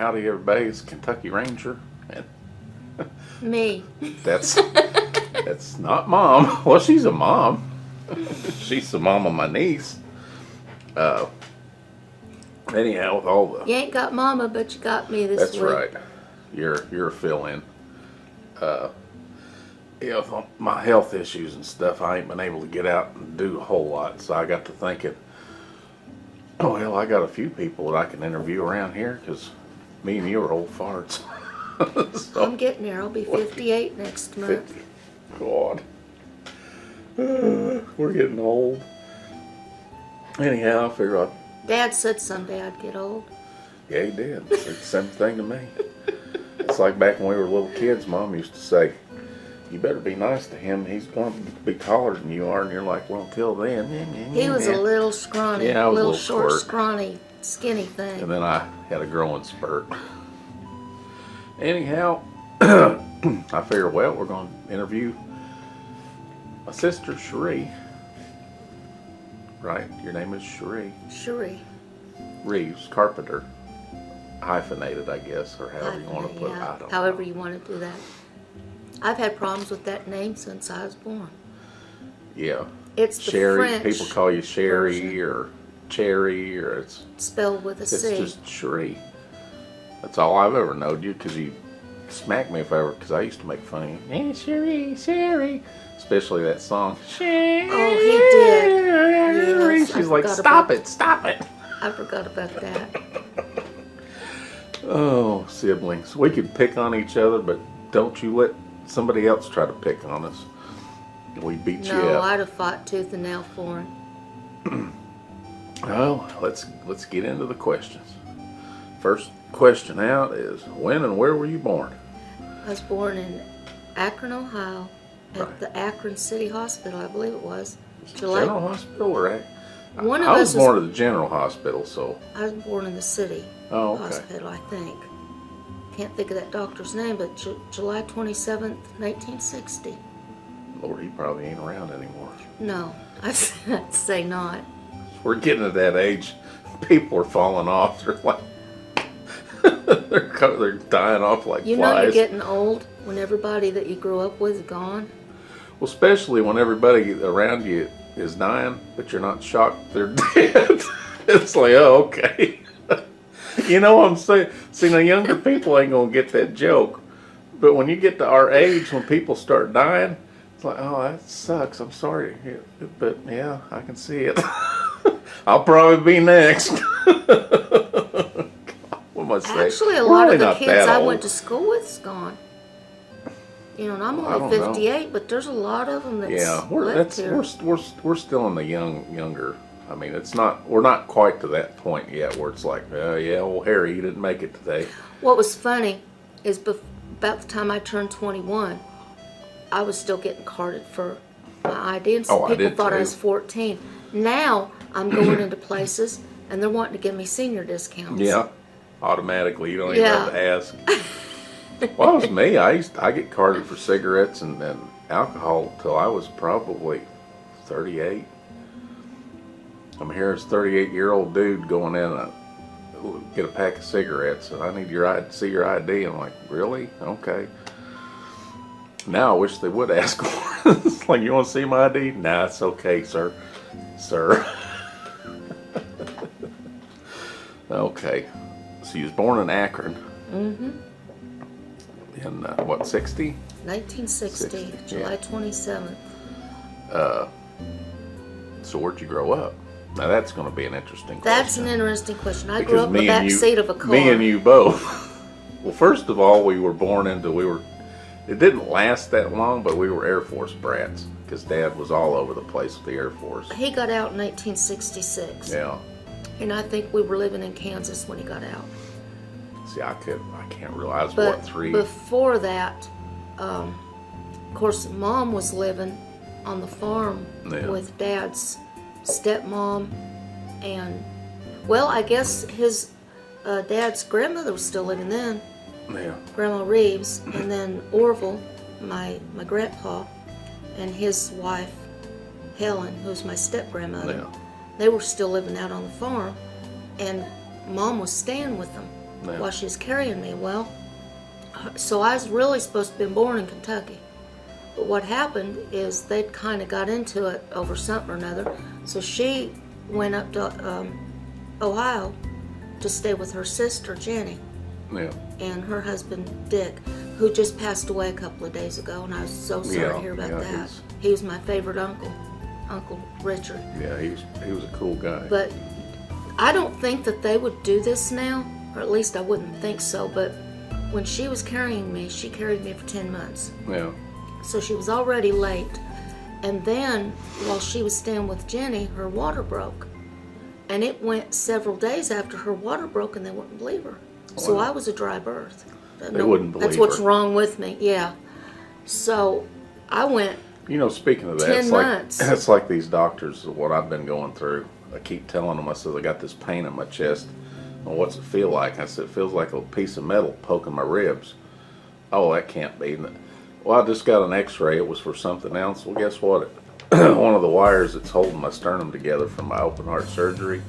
howdy everybody, it's Kentucky Ranger. And me. That's not Mom. Well, she's a mom. She's the mom of my niece. Anyhow, with all the... You ain't got Mama, but you got me this That's week. right. You're a fill-in. With my health issues and stuff, I ain't been able to get out and do a whole lot. So I got to thinking, oh, well, I got a few people that I can interview around here because me and you are old farts. So, I'm getting there. I'll be 58 next month. 50. God. We're getting old. Anyhow, I figure Dad said someday I'd get old. yeah, he did. It's the same thing to me. It's like back when we were little kids, Mom used to say, you better be nice to him. He's going to be taller than you are. And you're like, well, until then. He was a little scrawny, Yeah, I was a little little short, squirt. scrawny, skinny thing. And then I had a growing spurt. Anyhow, I figured, well, we're going to interview my sister, Cherie. Right? Your name is Cherie. Cherie. Reeves, Carpenter. Hyphenated, I guess, or however you want to put it. Yeah, I don't however know. you want to do that. I've had problems with that name since I was born. Yeah. It's the Cherie. French People call you Cherie version. or Cherry, or it's Spelled with a C. just Cherie. That's all I've ever known you, because you smacked me if I ever, because I used to make fun of you. Hey, Cherie. Especially that song. Cherie. Oh, he did. Yes, She's I like, forgot stop it. I forgot about that. Oh, siblings. We could pick on each other, but don't you let somebody else try to pick on us. We beat you No, up. I'd have fought tooth and nail for him. Well, let's get into the questions. First question out is, when and where were you born? I was born in Akron, Ohio, at Right. the Akron City Hospital, I believe it was. General Hospital, or One of I us was born at the General Hospital, so. I was born in the city Oh, okay. hospital, I think. Can't think of that doctor's name, but July 27th, 1960. Lord, he probably ain't around anymore. No, I'd say not. We're getting to that age. People are falling off. They're like, they're dying off like You flies. know you're getting old when everybody that you grew up with is gone. Well, especially when everybody around you is dying, but you're not shocked they're dead. It's like, oh, okay. You know what I'm saying? See, the younger people ain't going to get that joke. But when you get to our age, when people start dying, it's like, oh, that sucks. I'm sorry. But, yeah, I can see it. I'll probably be next. What am I saying? Actually, a We're lot really of the not kids that I old. went to school with is gone. You know, and I'm I only don't know. 58, but there's a lot of them that's Yeah, left here. we're still in the younger. I mean, we're not quite to that point yet where it's like, yeah, old Harry, he didn't make it today. What was funny is about the time I turned 21, I was still getting carded for my ID, and Oh, I people did thought I too. was 14. Now I'm going into places, and they're wanting to give me senior discounts. Yeah, automatically, you don't even Yeah. have to ask. Well, it was me. I get carded for cigarettes and alcohol till I was probably 38. I'm here as a 38-year-old dude going in and get a pack of cigarettes, and I need see your ID. I'm like, really? Okay. Now I wish they would ask for it. It's like, you want to see my ID? Nah, it's okay, sir. Okay. So you was born in Akron. Mm-hmm. In what, 60? 1960, July yeah. 27th. So where'd you grow up? Now that's going to be an interesting question. That's an interesting question. I grew Because up in the back seat of a car. Me and you both. Well, first of all, we were born into, it didn't last that long, but we were Air Force brats. Because Dad was all over the place with the Air Force. He got out in 1966. Yeah. And I think we were living in Kansas when he got out. See, I can't realize But what, 3? before that, of course, Mom was living on the farm Yeah. with Dad's stepmom, and, well, I guess his Dad's grandmother was still living then, Yeah. Grandma Reeves, and then Orville, my grandpa, and his wife, Helen, who's my step-grandmother. Yeah. They were still living out on the farm, and Mom was staying with them. Yeah. while she was carrying me. Well, so I was really supposed to have been born in Kentucky. But what happened is they'd kind of got into it over something or another. So she went up to Ohio to stay with her sister, Jenny, Yeah. and her husband, Dick, who just passed away a couple of days ago, and I was so sorry to hear about that. He was my favorite uncle, Uncle Richard. Yeah, he was a cool guy. But I don't think that they would do this now, or at least I wouldn't think so, but when she was carrying me, she carried me for 10 months. Yeah. So she was already late. And then, while she was staying with Jenny, her water broke. And it went several days after her water broke, and they wouldn't believe her. So I was a dry birth. They wouldn't believe That's what's her. wrong with me, yeah. So I went You know, speaking of that, 10 months. It's like these doctors, what I've been going through. I keep telling them, I said, I got this pain in my chest. Well, what's it feel like? I said, it feels like a piece of metal poking my ribs. Oh, that can't be. Well, I just got an x-ray. It was for something else. Well, guess what? One of the wires that's holding my sternum together from my open heart surgery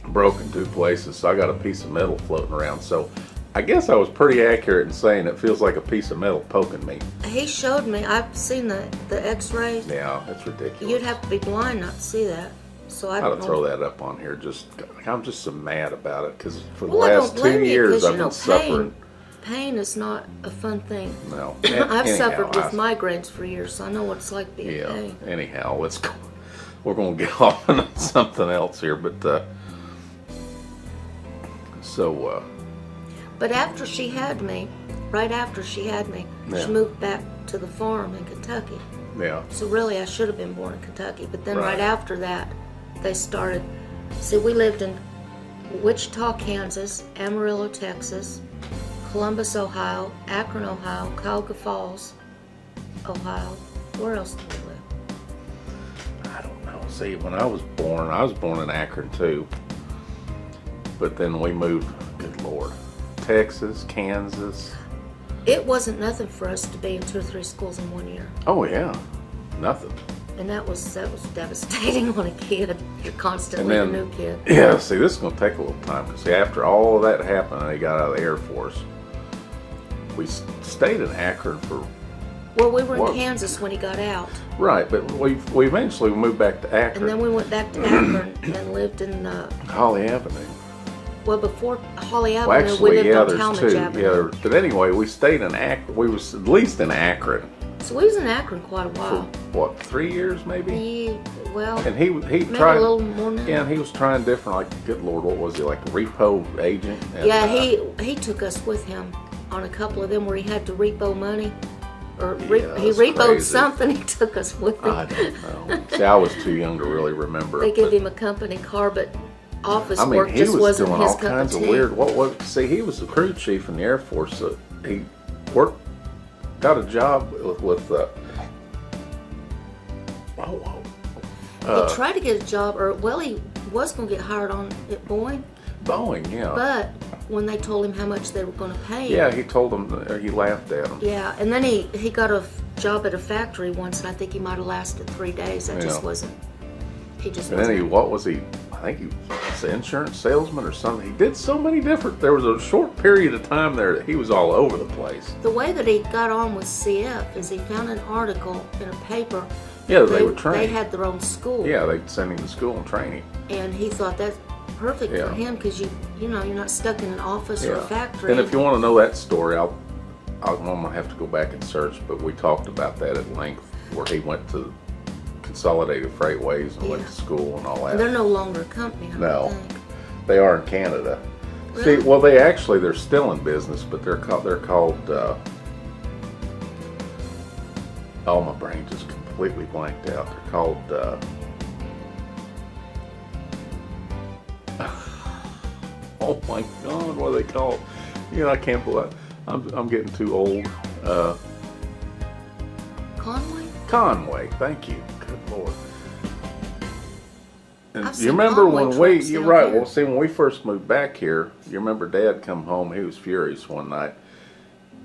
broke in 2 places. So I got a piece of metal floating around. So I guess I was pretty accurate in saying it feels like a piece of metal poking me. He showed me. I've seen the x-rays. Yeah, that's ridiculous. You'd have to be blind not to see that. So I I don't ought to know. throw that up on here. I'm just so mad about it because for the Well, I last don't blame 2 you, years 'cause, I've been suffering. Pain is not a fun thing. No, I've anyhow, suffered with migraines for years, so I know what it's like being Yeah. in pain. Anyhow, let's go. We're going to get off on something else here, but But after she had me, right after she had me, Yeah. she moved back to the farm in Kentucky. yeah, So really, I should have been born in Kentucky. But then Right. right after that, they started. See, we lived in Wichita, Kansas, Amarillo, Texas, Columbus, Ohio, Akron, Ohio, Cuyahoga Falls, Ohio. Where else did we live? I don't know. See, when I was born in Akron too, but then we moved. Good Lord, Texas, Kansas. It wasn't nothing for us to be in 2 or 3 schools in 1 year. Oh yeah, nothing. And that was devastating on a kid. You're constantly And a then- new kid. Yeah, see, this is going to take a little time because after all of that happened, and he got out of the Air Force. We stayed in Akron for Well, we were in What? Kansas when he got out. right, but we eventually moved back to Akron, And then we went back to Akron and lived in, Holly Avenue. well, before Holly Avenue, Well, we actually, lived yeah, on there's Talmadge 2. Avenue. Yeah, but anyway, we stayed in Akron. We was at least in Akron So we was in Akron quite a for while. what, 3 years maybe? Well, And he maybe tried. a little more now. Yeah, and he was trying different. Like, good Lord, what was he like? A repo agent? And, Yeah, he took us with him on a couple of them where he had to repo money. Or Yeah, he that's repoed crazy. something, he took us with him. I don't know. See, I was too young to really remember. They it, give but- him a company car, but office I mean, work he just was wasn't doing his all cup kinds of of tea. weird. See, he was a crew chief in the Air Force. So he got a job with He tried to get a job, or well, he was going to get hired on at Boeing, Boeing. Yeah, but when they told him how much they were going to pay him, yeah. He told them. He laughed at him. yeah, and then he got a job at a factory once, and I think he might have lasted 3 days. That just Yeah. wasn't. He just And then wasn't. what was he? I think he was an insurance salesman or something. He did so many different. There was a short period of time there that he was all over the place. The way that he got on with CF is he found an article in a paper. Yeah, they were trained. They had their own school. Yeah, they'd send him to school and train him. And he thought that's perfect Yeah. for him because you know you're not stuck in an office or a factory. And if you want to know that story, I'm gonna have to go back and search. But we talked about that at length, where he went to Consolidated Freightways and went Yeah. to school and all And that. they're no longer a company. I No. don't think. They are in Canada. Really? See, well, they're still in business, but they're called. Oh, my brain just completely blanked out. They're called. Oh my God, what are they called? You know, I can't believe I'm getting too old. Conway? Conway, thank you. Good Lord. And I've you seen remember Conway when trucks you're down right. here. Well, see, when we first moved back here, you remember Dad come home. He was furious one night.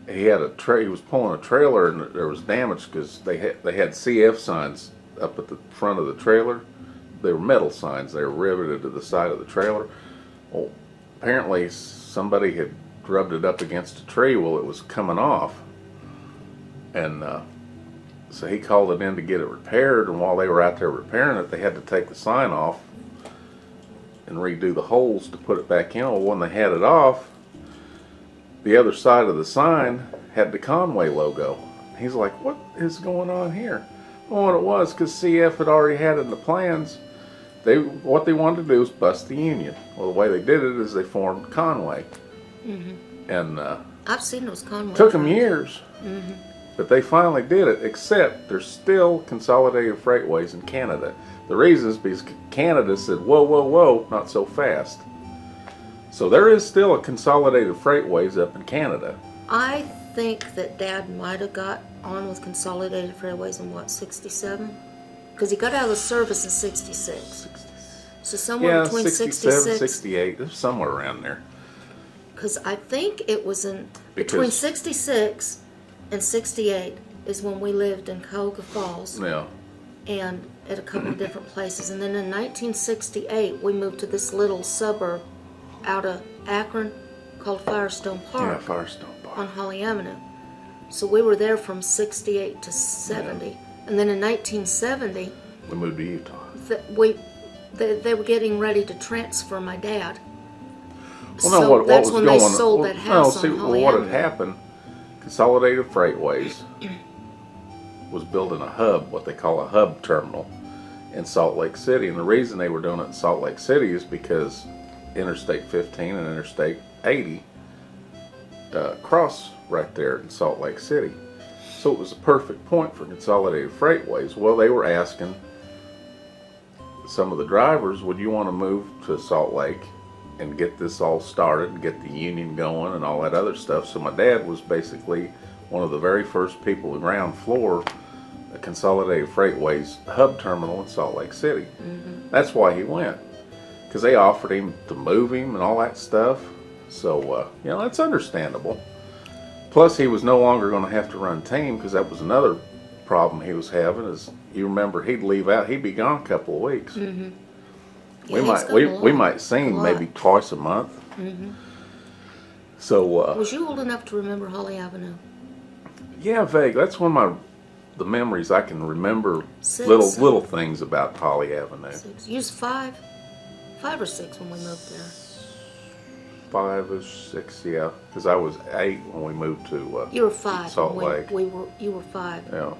He had he was pulling a trailer, and there was damage because they had CF signs up at the front of the trailer. They were metal signs. They were riveted to the side of the trailer. Well, apparently somebody had rubbed it up against a tree while it was coming off. And so he called it in to get it repaired, and while they were out there repairing it, they had to take the sign off and redo the holes to put it back in. Well, when they had it off, the other side of the sign had the Conway logo. He's like, what is going on here? Well, what it was, because CF had already had it in the plans, what they wanted to do was bust the union. Well, the way they did it is they formed Conway. Mm-hmm. And I've seen those Conway. Took them years. Mm-hmm. But they finally did it, except there's still consolidated freightways in Canada. The reason is because Canada said, whoa, whoa, whoa, not so fast. So there is still a consolidated freightways up in Canada. I think that Dad might have got on with consolidated freightways in what, 67? Because he got out of the service in 66. So somewhere between 67, 68, there's somewhere around there. Because I think it was between 66 and 68 is when we lived in Cuyahoga Falls. Yeah. And at a couple of different places. And then in 1968, we moved to this little suburb out of Akron called Firestone Park. Yeah, Firestone Park. On Holly Avenue. So we were there from 68 to 70. Yeah. And then in 1970, we moved to Utah. They were getting ready to transfer my dad. Well, no, so what that's was when going they sold that house on Holly what Avenue. had happened, Consolidated Freightways was building a hub, what they call a hub terminal, in Salt Lake City. And the reason they were doing it in Salt Lake City is because Interstate 15 and Interstate 80 cross right there in Salt Lake City. So it was a perfect point for Consolidated Freightways. Well, they were asking some of the drivers, would you want to move to Salt Lake and get this all started and get the union going and all that other stuff? So my dad was basically one of the very first people on the ground floor at Consolidated Freightways hub terminal in Salt Lake City. Mm-hmm. That's why he went, because they offered him to move him and all that stuff. So that's understandable. Plus, he was no longer going to have to run team, because that was another problem he was having. Is you remember he'd leave out, he'd be gone a couple of weeks. Mm-hmm. Yeah, we might see him maybe twice a month. Mm-hmm. So was you old enough to remember Holly Avenue? Yeah, vague. That's one of the memories I can remember. Little things about Holly Avenue. 6. You was 5 or 6 when we moved there. 5 or 6, yeah. Because I was 8 when we moved to you were 5 Salt Lake. You were 5. Yeah.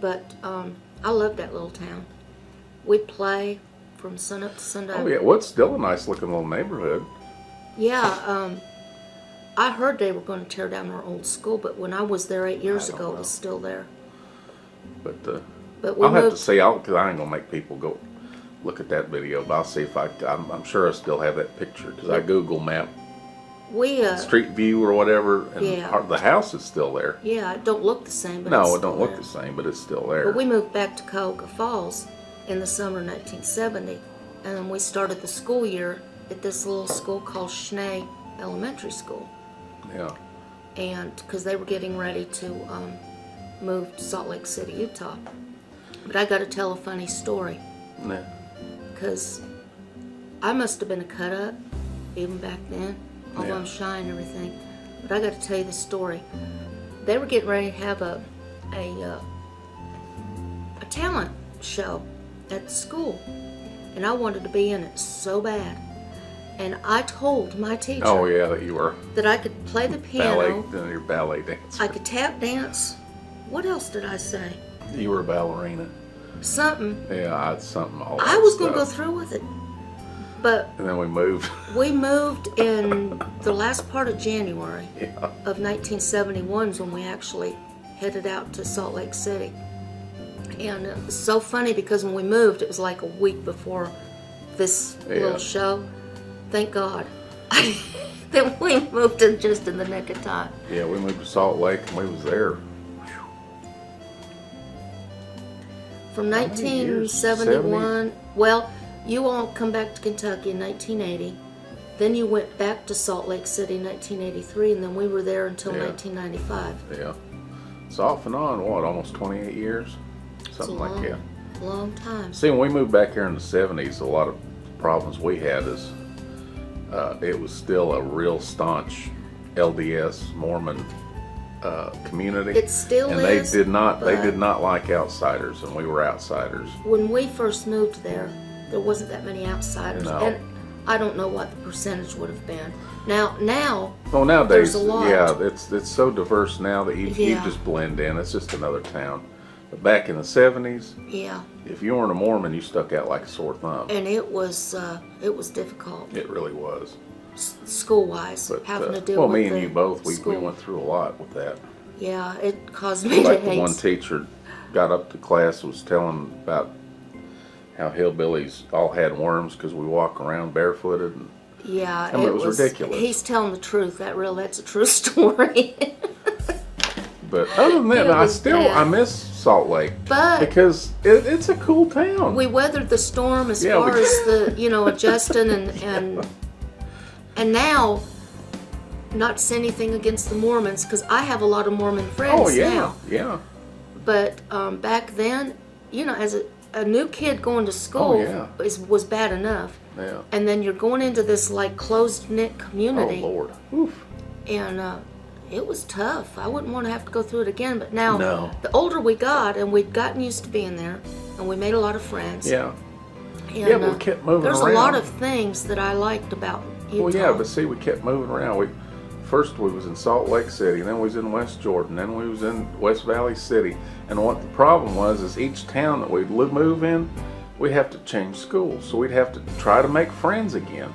But I loved that little town. We'd play from sun up to sundown. Oh yeah, well, it's still a nice looking little neighborhood. Yeah. I heard they were going to tear down our old school, but when I was there 8 years ago, it was still there. But we I'll have to see, because I ain't going to make people go look at that video, but I'll see if I'm sure I still have that picture, because I Google map Street View or whatever, and the house is still there. Yeah, it don't look the same, but no, it don't look the same, but it's still there. But we moved back to Cuyahoga Falls in the summer of 1970, and then we started the school year at this little school called Schnee Elementary School. Yeah. And because they were getting ready to move to Salt Lake City, Utah. But I got to tell a funny story. Yeah. Because I must have been a cut up even back then, although I'm shy and everything. But I got to tell you the story. They were getting ready to have a talent show at the school, and I wanted to be in it so bad. And I told my teacher that I could play the piano. You're ballet dancer. I could tap dance. What else did I say? You were a ballerina. Something. Yeah, I had something. I was going to go through with it. But and then we moved. We moved in the last part of January of 1971 is when we actually headed out to Salt Lake City. And it was so funny because when we moved, it was like a week before this little show. Thank God that we moved in just in the nick of time. Yeah, we moved to Salt Lake and we was there. From 1971, well, you all come back to Kentucky in 1980. Then you went back to Salt Lake City in 1983, and then we were there until 1995. Yeah. It's off and on, almost 28 years? Something like that. Long time. See, when we moved back here in the 70s, a lot of problems we had is it was still a real staunch LDS Mormon community. It still and is. They did not like outsiders, and we were outsiders. When we first moved there wasn't that many outsiders. No. And I don't know what the percentage would have been. Now, Well, nowadays, there's a lot. yeah, it's so diverse now that you Yeah. just blend in. It's just another town. But back in the 70s, yeah, if you weren't a Mormon, you stuck out like a sore thumb. and it was difficult It really was. school-wise, But having to deal well, with me and the you both, we school. went through a lot with that. Yeah, it caused me Like to the hate. one teacher got up to class, was telling about how hillbillies all had worms because we walk around barefooted. And, Yeah, I mean, it was ridiculous. He's telling the truth. That's a true story. but other than that, It was bad. I miss Salt Lake. But because it's a cool town. we weathered the storm as Yeah, far as the adjusting and now, not to say anything against the Mormons, because I have a lot of Mormon friends Oh yeah, now. yeah. But back then, as a new kid going to school Oh, yeah. was bad enough. Yeah. And then you're going into this like closed-knit community. Oh Lord. Oof. And it was tough. I wouldn't want to have to go through it again. But now, No. the older we got, and we'd gotten used to being there, and we made a lot of friends. Yeah. And, Yeah, but we kept moving there's around. a lot of things that I liked about Utah. Well, yeah, but see, we kept moving around. First we was in Salt Lake City, then we was in West Jordan, then we was in West Valley City. And what the problem was is each town that we'd move in, we'd have to change schools. So we'd have to try to make friends again.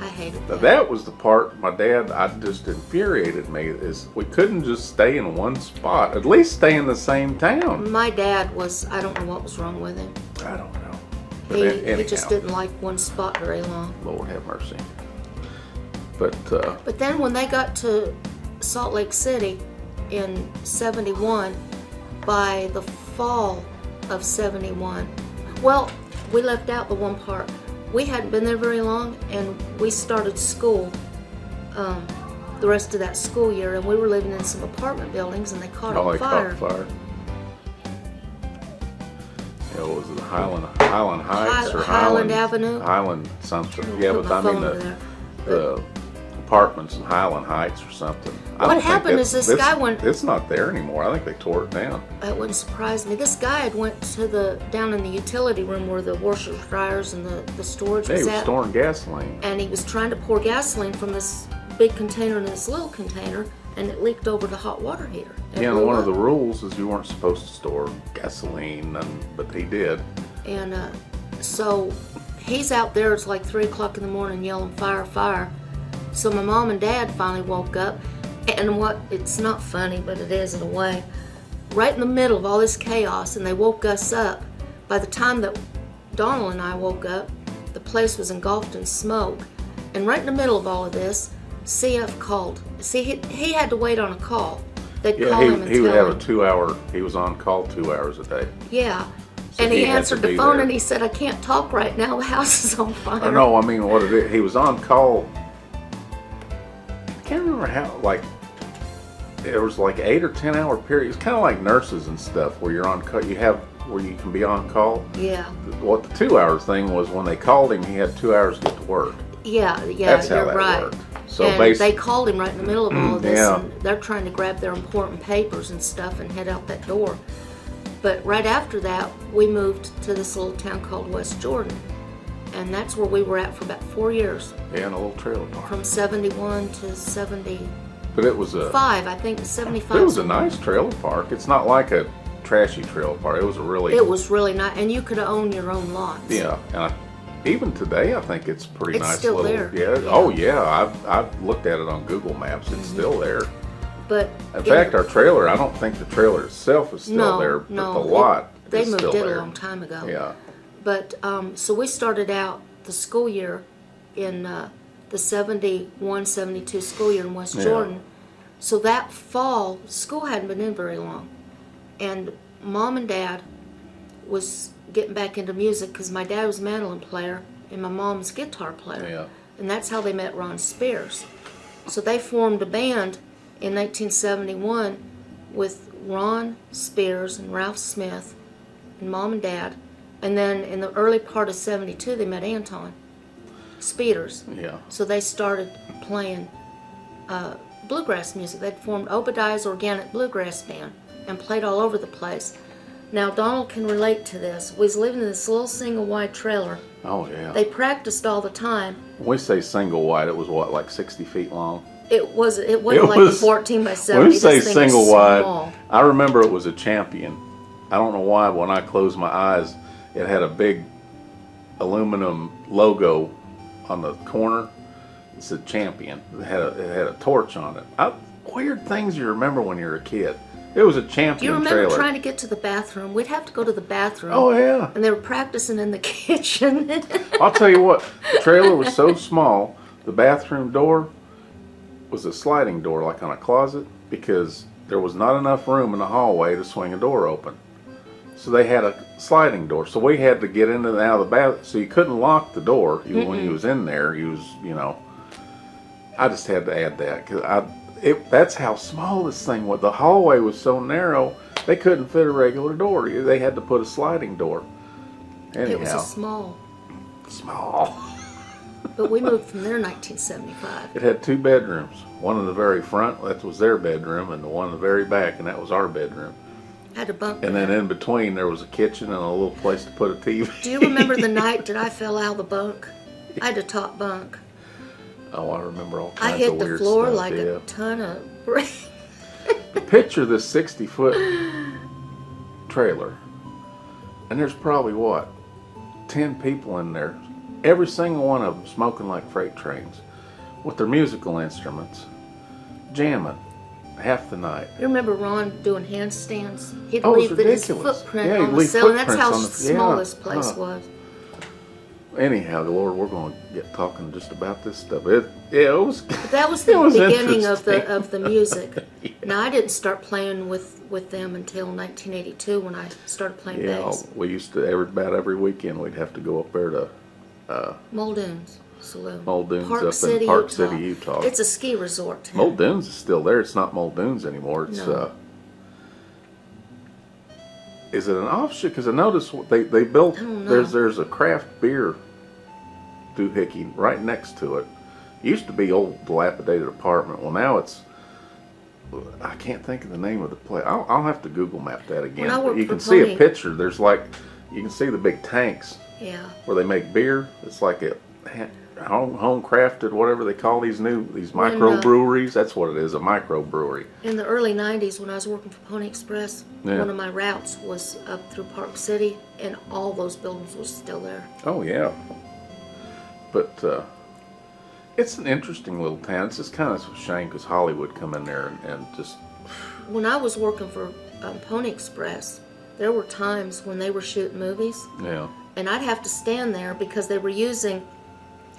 I hated Now, that. that was the part I just infuriated me, is we couldn't just stay in one spot. At least stay in the same town. My dad I don't know what was wrong with him. I don't know. But He anyhow, just didn't like one spot very long. Lord have mercy. But But then when they got to Salt Lake City in 71, by the fall of 71, well, we left out the one part. We hadn't been there very long, and we started school the rest of that school year, and we were living in some apartment buildings, and they caught on fire. Caught fire. Yeah, what was it, Highland Heights or Highland Avenue? Highland something. I'll Yeah, put but my I mean phone over there. the apartments in Highland Heights or something. I What don't think happened is this guy went. It's not there anymore. I think they tore it down. It wouldn't surprise me. This guy had went to down in the utility room where the washers, dryers, and the storage Yeah, he was was at. storing gasoline. And he was trying to pour gasoline from this big container into this little container, and it leaked over the hot water heater. It Yeah, and blew one of up. the rules is you weren't supposed to store gasoline, but he did. And so he's out there, it's like 3 o'clock in the morning yelling, fire, fire. So my mom and dad finally woke up, and it's not funny, but it is in a way, right in the middle of all this chaos, and they woke us up. By the time that Donald and I woke up, the place was engulfed in smoke. And right in the middle of all of this, CF called. See, he had to wait on a call. They'd call him and he would tell have him. a 2-hour. He was on call 2 hours a day. Yeah. So And he had to answered the be phone there. and he said, I can't talk right now, the house is on fire. I know. I mean, what it is, he was on call. I can't remember how. Like, there was like 8 or 10 hour period. It's kind of like nurses and stuff where you're on call. Where you can be on call. Yeah. What the 2-hour thing was, when they called him, he had 2 hours to get to work. Yeah, That's how you're that right. worked. So And basically, they called him right in the middle of all of this, Yeah. and they're trying to grab their important papers and stuff and head out that door. But right after that, we moved to this little town called West Jordan, and that's where we were at for about 4 years, yeah, in a little trailer park. from 71 to 75, But it was I think 75. It was a nice trailer park. It's not like a trashy trailer park. It was a really. It was really nice, and you could own your own lots. Yeah, and even today, I think it's pretty It's nice. still little, there. Yeah. Yeah. Oh yeah, I've looked at it on Google Maps. It's still there. But In fact, our trailer. I don't think the trailer itself is still there, but no, the lot they is moved still it there. a long time ago. Yeah. But so we started out the school year in the 71, 72 school year in West Yeah. Jordan. So that fall, school hadn't been in very long. And Mom and Dad was getting back into music because my dad was a mandolin player and my mom's guitar player. Yeah. And that's how they met Ron Spears. So they formed a band in 1971 with Ron Spears and Ralph Smith and Mom and Dad. And then in the early part of 72, they met Anton. speeders. Yeah. So they started playing bluegrass music. They'd formed Obadiah's Organic Bluegrass Band and played all over the place. Now, Donald can relate to this. We was living in this little single wide trailer. Oh, yeah. They practiced all the time. When we say single wide, it was what, like 60 feet long? It wasn't like a 14 by 70. When we say This thing single is wide, small. I remember it was a Champion. I don't know why, when I closed my eyes, it had a big aluminum logo on the corner. It said Champion. It had a torch on it. Weird things you remember when you're a kid. It was a Champion Do you remember trailer. trying to get to the bathroom? We'd have to go to the bathroom. Oh, yeah. And they were practicing in the kitchen. I'll tell you what, the trailer was so small, the bathroom door was a sliding door like on a closet because there was not enough room in the hallway to swing a door open. So they had a sliding door. So we had to get in and out of the bath. So you couldn't lock the door when you was in there. You was, I just had to add that because that's how small this thing was. The hallway was so narrow, they couldn't fit a regular door. They had to put a sliding door. Anyhow. It was a small. But we moved from there in 1975. It had 2 bedrooms. One in the very front, that was their bedroom, and the one in the very back, and that was our bedroom. Had a bunk And then in between, there was a kitchen and a little place to put a TV. Do you remember the night that I fell out of the bunk? I had a top bunk. Oh, I remember all I kinds hit of the weird floor stuff. like a ton of bricks. Picture this 60-foot trailer, and there's probably, what, 10 people in there. Every single one of them smoking like freight trains with their musical instruments, jamming half the night. You remember Ron doing handstands? He'd Oh, leave it's his ridiculous. footprint Yeah, he'd on the leave ceiling. That's how footprints on the- small yeah. this place was. Anyhow, Lord, we're going to get talking just about this stuff. It was. But that was the beginning of the music. Yeah. Now I didn't start playing with them until 1982 when I started playing bass. We used to about every weekend we'd have to go up there to Muldoon's Saloon. Muldoon's Park up City, in Park Utah. City, Utah. It's a ski resort town. Muldoon's is still there. It's not Muldoon's anymore. It's No. Is it an offshoot? Because I noticed they built. I don't know. There's a craft beer doohickey right next to it. It used to be old dilapidated apartment. Well, now it's. I can't think of the name of the place. I'll have to Google map that again. When I worked You for can see a Pony- picture. There's like you can see the big tanks Yeah. where they make beer. It's like a home crafted, whatever they call these micro breweries. That's what it is, a micro brewery. In the early 90s when I was working for Pony Express, Yeah. one of my routes was up through Park City and all those buildings were still there. Oh yeah, but it's an interesting little town. It's just kind of a shame because Hollywood come in there and just. When I was working for Pony Express, there were times when they were shooting movies Yeah. and I'd have to stand there because they were using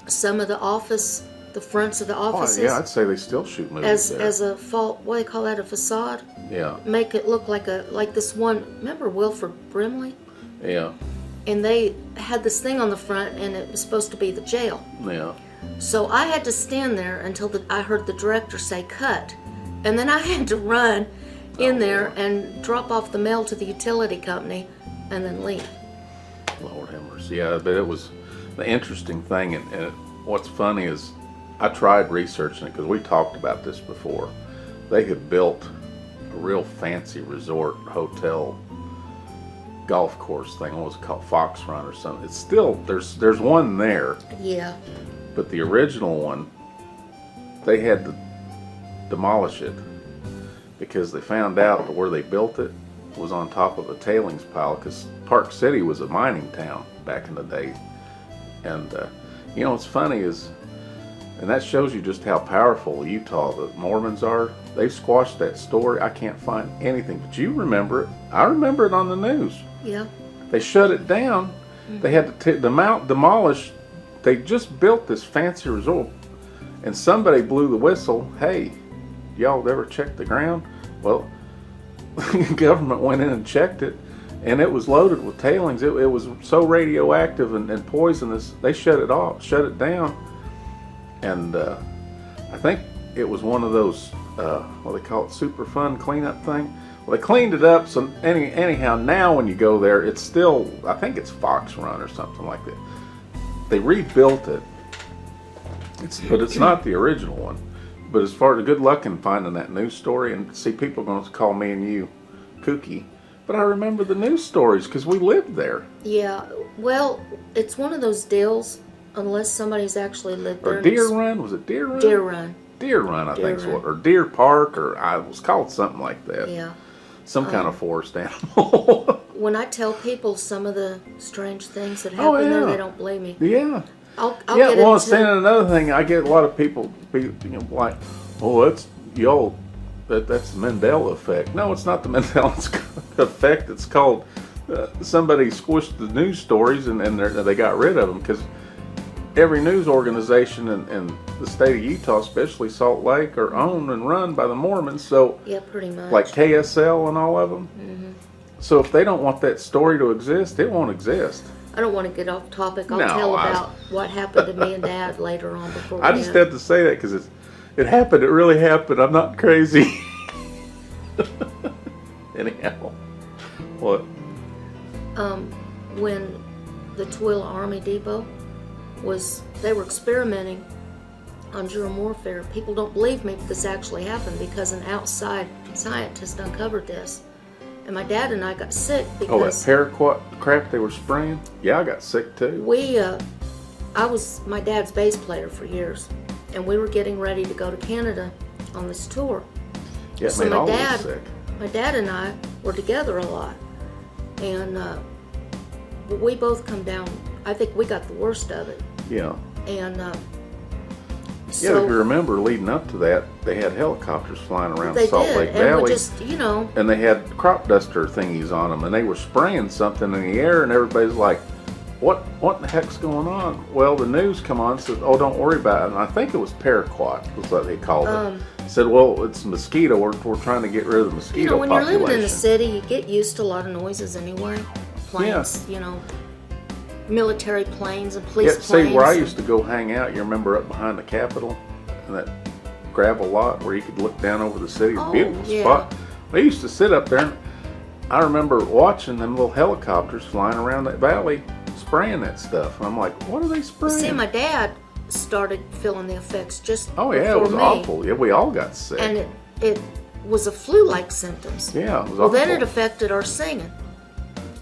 some of the fronts of the offices Oh, yeah, I'd say they still shoot movies there. as a what do they call that, a facade? Yeah. Make it look like this one, remember Wilford Brimley? Yeah. And they had this thing on the front and it was supposed to be the jail. Yeah. So I had to stand there until I heard the director say cut. And then I had to run in there and drop off the mail to the utility company and then leave. Lord have mercy. Yeah, but it was the interesting thing, and what's funny is I tried researching it because we talked about this before. They had built a real fancy resort hotel golf course thing. What was it called? Fox Run or something. It's still there's one there, Yeah. but the original one they had to demolish it because they found out that where they built it was on top of a tailings pile because Park City was a mining town back in the day. And what's funny is, and that shows you just how powerful Utah, the Mormons are. They've squashed that story. I can't find anything, but you remember it. I remember it on the news. Yeah. They shut it down. Mm-hmm. They had to demolish. They just built this fancy resort, and somebody blew the whistle. Hey, y'all ever checked the ground? Well, the government went in and checked it. And it was loaded with tailings. It was so radioactive and poisonous. They shut it down. And I think it was one of those, what they call it, super fun cleanup thing. Well, they cleaned it up. So anyhow, now when you go there, it's still, I think it's Fox Run or something like that. They rebuilt it, But it's not the original one. But as far as good luck in finding that news story, and see, people are going to call me and you kooky. But I remember the news stories because we lived there. Yeah, well, it's one of those deals, unless somebody's actually lived there. Or Deer Run, was it Deer Run? Deer Run. Deer Run, I think, Run. or Deer Park, or I was called something like that. Yeah. Some kind of forest animal. When I tell people some of the strange things that happen there, they don't believe me. Yeah. I'll Yeah, get well, into and another thing, I get a lot of people like, oh, that's y'all, that's the Mandela effect. No, it's not the Mandela effect. It's called somebody squished the news stories and they got rid of them because every news organization in the state of Utah, especially Salt Lake, are owned and run by the Mormons. So yeah, pretty much. like KSL and all of them. Mm-hmm. So if they don't want that story to exist, it won't exist. I don't want to get off topic. I'll tell about what happened to me and Dad later on before I just had to say that because it happened. It really happened. I'm not crazy. Anyhow, what? When the Tooele Army Depot they were experimenting on germ warfare. People don't believe me, but this actually happened because an outside scientist uncovered this. And my dad and I got sick because... Oh, that paraquat crap they were spraying? Yeah, I got sick too. I was my dad's bass player for years, and we were getting ready to go to Canada on this tour. Yeah, so made all of us sick. My dad and I were together a lot, and we both come down. I think we got the worst of it. Yeah. And yeah, if you remember, leading up to that, they had helicopters flying around Salt Lake and Valley. just, and they had crop duster thingies on them, and they were spraying something in the air, and everybody's like, what in the heck's going on? Well, the news come on and said, oh, don't worry about it. And I think it was paraquat, was what they called it. Said, well, it's mosquito. We're trying to get rid of the mosquito when population. You're living in the city, you get used to a lot of noises anyway. Planes, military planes and police planes. See, where I used to go hang out, you remember up behind the Capitol? And that gravel lot where you could look down over the city. It's a beautiful spot. We used to sit up there, and I remember watching them little helicopters flying around that valley spraying that stuff. And I'm like, what are they spraying? See, my dad started feeling the effects just Oh, yeah, it was awful. Yeah, we all got sick. And it was a flu-like symptoms. Yeah, it was awful. Well, then it affected our singing.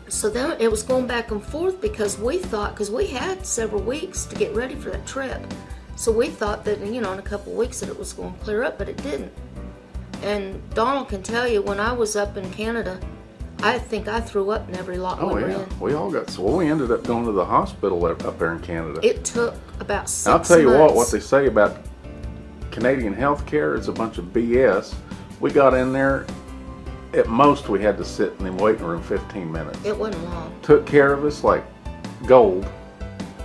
So then it was going back and forth because we had several weeks to get ready for that trip. So we thought that, in a couple of weeks that it was going to clear up, but it didn't. And Donald can tell you, when I was up in Canada, I think I threw up in every lot we were in. We all got, well, we ended up going to the hospital up there in Canada. It took about 6 months. I'll tell you what they say about Canadian healthcare is a bunch of BS. We got in there, at most we had to sit in the waiting room 15 minutes. It wasn't long. Took care of us like gold.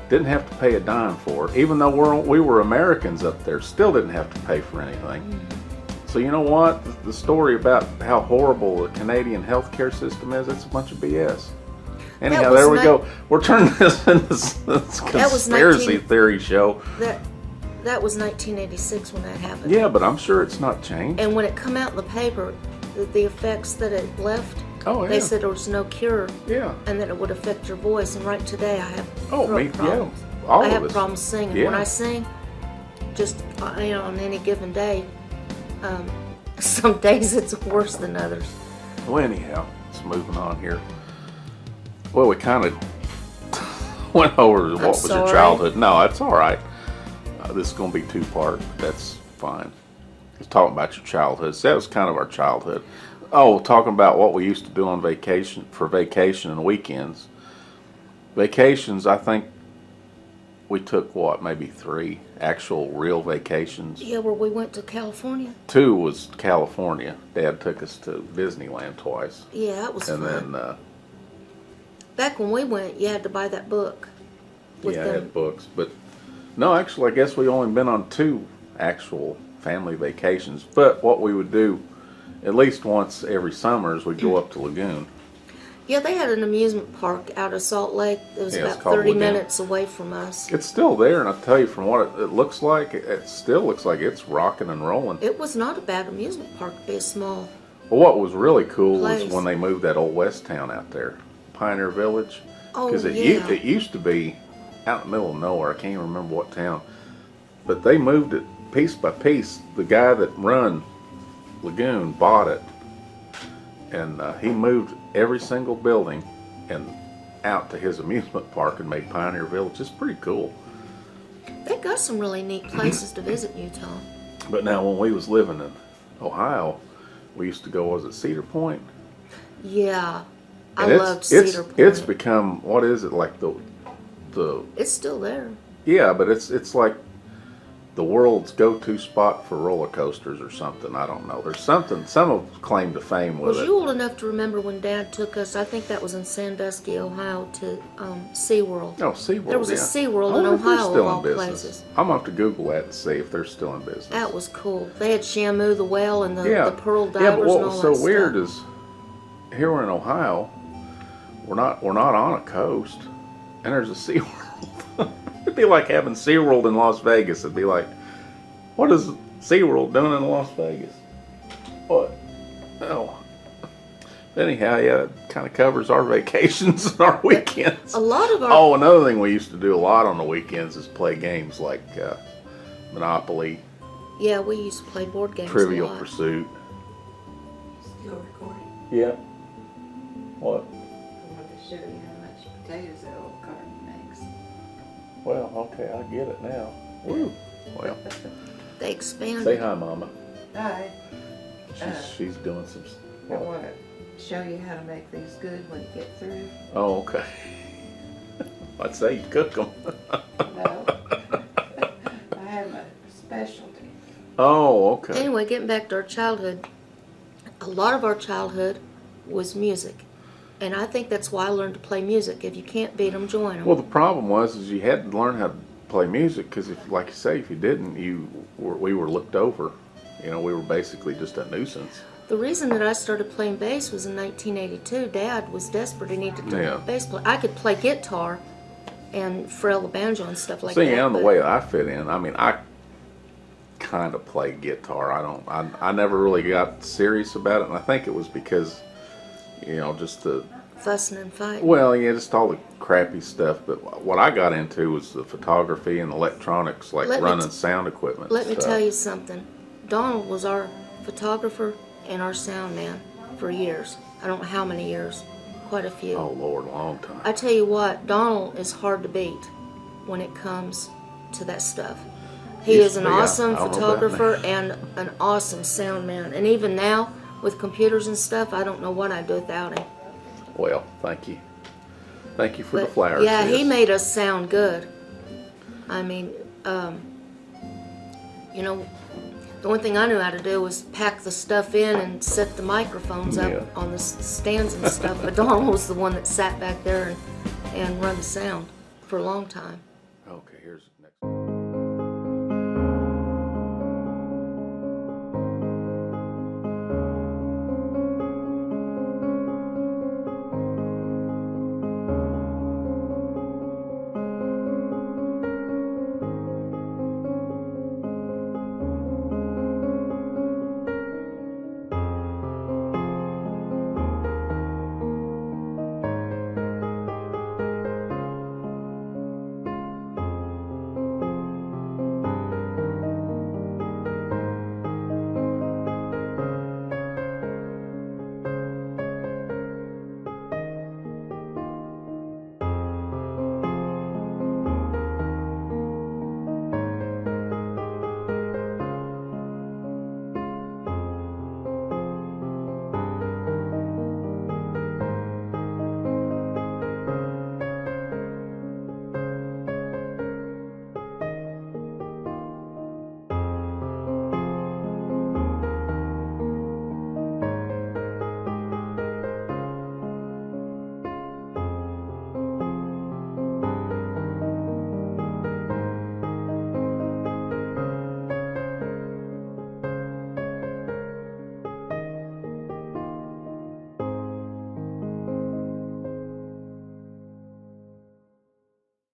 Didn't have to pay a dime for it. Even though we were Americans up there, still didn't have to pay for anything. Mm-hmm. So you know what? The story about how horrible the Canadian healthcare system is, it's a bunch of BS. Anyhow, there we go. We're turning this into this conspiracy theory show. That was 1986 when that happened. Yeah, but I'm sure it's not changed. And when it come out in the paper, the effects that it left, they said there was no cure. Yeah. And that it would affect your voice. And right today I have problems. I have problems singing. Yeah. When I sing, just on any given day, some days it's worse than others. Well, anyhow, let's moving on here. Well, we kind of went over what was your childhood. No, that's all right. This is going to be 2-part. That's fine. Let's talk about your childhood. So that was kind of our childhood. Oh, talking about what we used to do on vacation, and weekends. Vacations, I think we took, maybe 3 actual real vacations. Yeah, where we went to California. 2 was California. Dad took us to Disneyland twice. Yeah, that was fun. And then... back when we went, you had to buy that book. I had books. But, no, actually, I guess we only been on 2 actual family vacations. But what we would do, at least once every summer, is we'd go up to Lagoon. Yeah, they had an amusement park out of Salt Lake. It was about 30 minutes away from us. It's still there, and I'll tell you, from what it looks like, it still looks like it's rocking and rolling. It was not a bad amusement park to be a small Well, what was really cool place was when they moved that old West Town out there, Pioneer Village. Oh, Because it used to be out in the middle of nowhere. I can't even remember what town. but they moved it piece by piece. The guy that run Lagoon bought it, and he moved every single building and out to his amusement park and made Pioneer Village. It's pretty cool. They got some really neat places to visit in Utah. But now when we was living in Ohio, we used to go, was it Cedar Point? Yeah, And I loved Cedar Point. It's become, what is it, like the It's still there. yeah, but it's like the world's go-to spot for roller coasters or something. I don't know. There's something, some of claim to fame with Was it. you old enough to remember when Dad took us, I think that was in Sandusky, Ohio, to SeaWorld? Oh, SeaWorld, There was a yeah. SeaWorld I in wonder if they're Ohio, still of all in business. places. I'm going to have to Google that and see if they're still in business. That was cool. They had Shamu the whale and the pearl divers yeah, but what and all was that so weird stuff. is here we're in Ohio, we're not on a coast, and there's a SeaWorld. It'd be like having SeaWorld in Las Vegas. It'd be like, what is SeaWorld doing in Las Vegas? What? Oh. Anyhow, yeah, it kind of covers our vacations and our weekends. A lot of our... Oh, another thing we used to do a lot on the weekends is play games like Monopoly, Yeah, we used to play board games Trivial a lot. Pursuit. Still recording. Yeah. What? I wanted to show you how much potatoes that old carton makes. Well, okay, I get it now. Woo. Well, They expanded. say hi, Mama. Hi. She's doing some. I want to show you how to make these good when you get through. Oh, okay. I'd say you cook them. No. I have a specialty. Oh, okay. Anyway, getting back to our childhood, a lot of our childhood was music. And I think that's why I learned to play music. If you can't beat them, join them. Well, the problem was is you had to learn how to play music because, if, like you say, if you didn't, we were looked over. You know, we were basically just a nuisance. The reason that I started playing bass was in 1982. Dad was desperate. He needed a bass player. I could play guitar and frill the banjo and stuff like that. See, and the way I fit in, I mean, I kind of play guitar. I never really got serious about it, and I think it was because, you know, just the fussing and fighting. well, yeah, just all the crappy stuff. But what I got into was the photography and electronics, like running sound equipment. Let me tell you something. Donald was our photographer and our sound man for years. I don't know how many years. Quite a few. Oh, Lord, a long time. I tell you what, Donald is hard to beat when it comes to that stuff. He is an awesome photographer and an awesome sound man. And even now, with computers and stuff, I don't know what I'd do without him. Well, thank you. Thank you for the flowers. Yeah, sis. he made us sound good. I mean, you know, the one thing I knew how to do was pack the stuff in and set the microphones up on the stands and stuff. But Donald was the one that sat back there and run the sound for a long time.